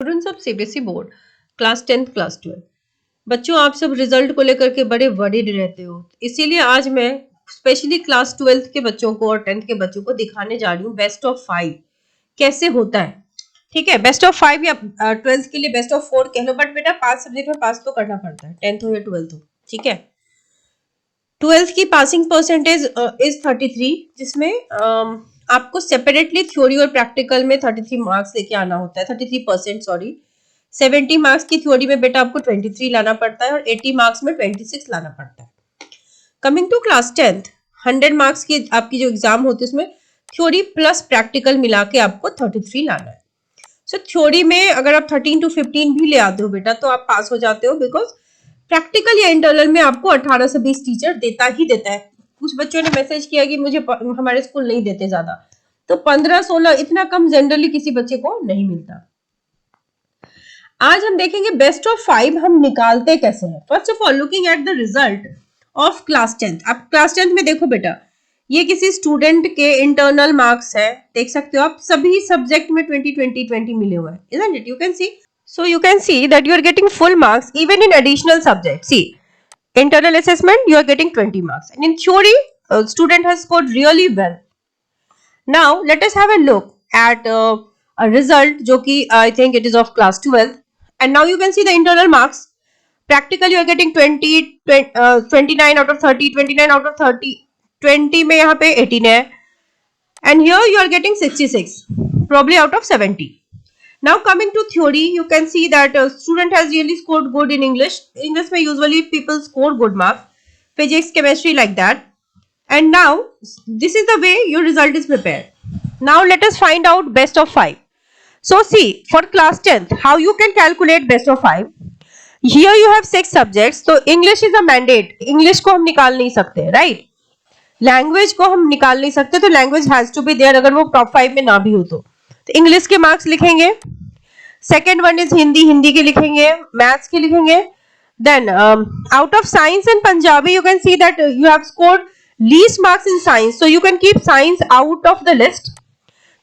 Students of CBSE board class 10th class 12। बच्चों, आप सब रिजल्ट को लेकर के बड़े वरीड रहते हो, इसीलिए आज मैं स्पेशली क्लास 12th के बच्चों को और 10th के बच्चों को दिखाने जा रही हूँ बेस्ट ऑफ 5 कैसे होता है। ठीक है, बेस्ट ऑफ 5 या 12th के लिए बेस्ट ऑफ 4 कह लो, बट बेटा 5 सब्जेक्ट में पास तो करना पड़ता है, 10th हो या 12th हो। ठीक है, 12th की पासिंग परसेंटेज इज 33, जिसमें आपको सेपरेटली थ्योरी और प्रैक्टिकल में 33 मार्क्स लेके आना होता है, 33% सॉरी। 70 मार्क्स की थ्योरी में बेटा आपको 23 लाना पड़ता है और 80 मार्क्स में 26 लाना पड़ता है। Coming to class 10th, 100 marks की आपकी जो एग्जाम होती है उसमें थ्योरी प्लस प्रैक्टिकल मिला के आपको 33 लाना है। सो थ्योरी में अगर आप 13 to 15 भी ले आते हो बेटा तो आप पास हो जाते हो, बिकॉज प्रैक्टिकल या इंटरनल में आपको 18 से 20 टीचर देता ही देता है। कुछ बच्चों ने मैसेज किया कि मुझे हमारे स्कूल नहीं देते ज्यादा, तो 15-16 इतना कम जनरली किसी बच्चे को नहीं मिलता। आज हम देखेंगे बेस्ट ऑफ 5 हम निकालते कैसे हैं। First of all looking at the result of class 10th। आप क्लास 10th में देखो बेटा, ये किसी स्टूडेंट के इंटरनल मार्क्स है, देख सकते हो आप, सभी सब्जेक्ट में 20 मिले हुए हैं, isn't it? You can see, so you can see that you are getting full marks even in additional subjects. See, internal assessment you are getting 20 marks, and in theory student has scored really well. Now let us have a look at a result जो कि I think it is of class 12, and now you can see the internal marks. Practical you are getting 29 out of 30, 29 out of 30, 20 में यहाँ पे 18 है, and here you are getting 66, probably out of 70. Now coming to theory, you can see that a student has really scored good in English. English में usually people score good marks, physics, chemistry like that. And now this is the way your result is prepared. Now let us find out best of 5. So see, for class 10th, how you can calculate best of 5. Here you have 6 subjects, so English is a mandate. English को हम निकाल नहीं सकते, right? Language को हम निकाल नहीं सकते, तो language has to be there, अगर वो टॉप 5 में ना भी हो तो इंग्लिश के मार्क्स लिखेंगे। Second one is Hindi, Hindi के लिखेंगे, मैथ्स के लिखेंगे। Then out of science and Punjabi you can see that you have scored least marks in science, so you can keep science out of the list.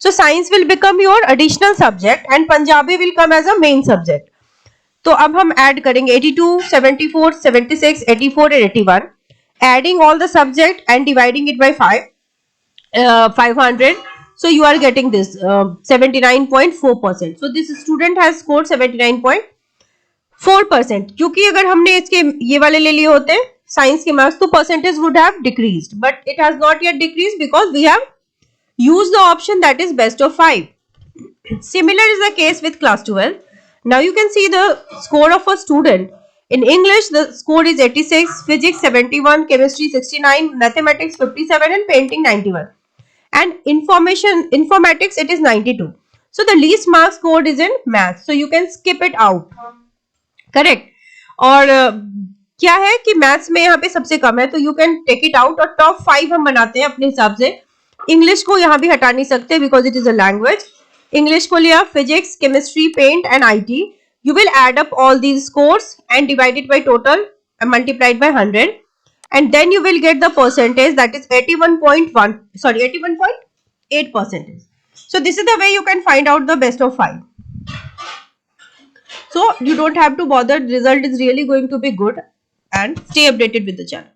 So science will become your additional subject and Punjabi will come as a main subject. तो अब हम add करेंगे 82, 74, 76, 84 and 81, adding all the subject and dividing it by 500. So you are getting this 79.4%. So this student has scored 79.4%. क्योंकि अगर हमने इसके ये वाले ले लिए होते साइंस के मार्क्स तो percentage would have decreased, but it has not yet decreased because we have use the option that is best of 5. Similar is the case with class 12. Now you can see the score of a student. In English the score is 86, physics 71, chemistry 69, mathematics 57 and painting 91. And informatics it is 92. So the least mark scored is in math. So you can skip it out. Correct. और क्या है कि maths में यहाँ पे सबसे कम है तो you can take it out और टॉप 5 हम बनाते हैं अपने हिसाब से. इंग्लिश को यहाँ भी हटा नहीं सकते because it is a language. English को लिया, physics, chemistry, paint and IT. You will add up all these scores and divide it by total and multiplied by 100, and then you will get the percentage that is 81.8%. So this is the way you can find out the best of 5. So you don't have to bother, result is really going to be good, and stay updated with the channel.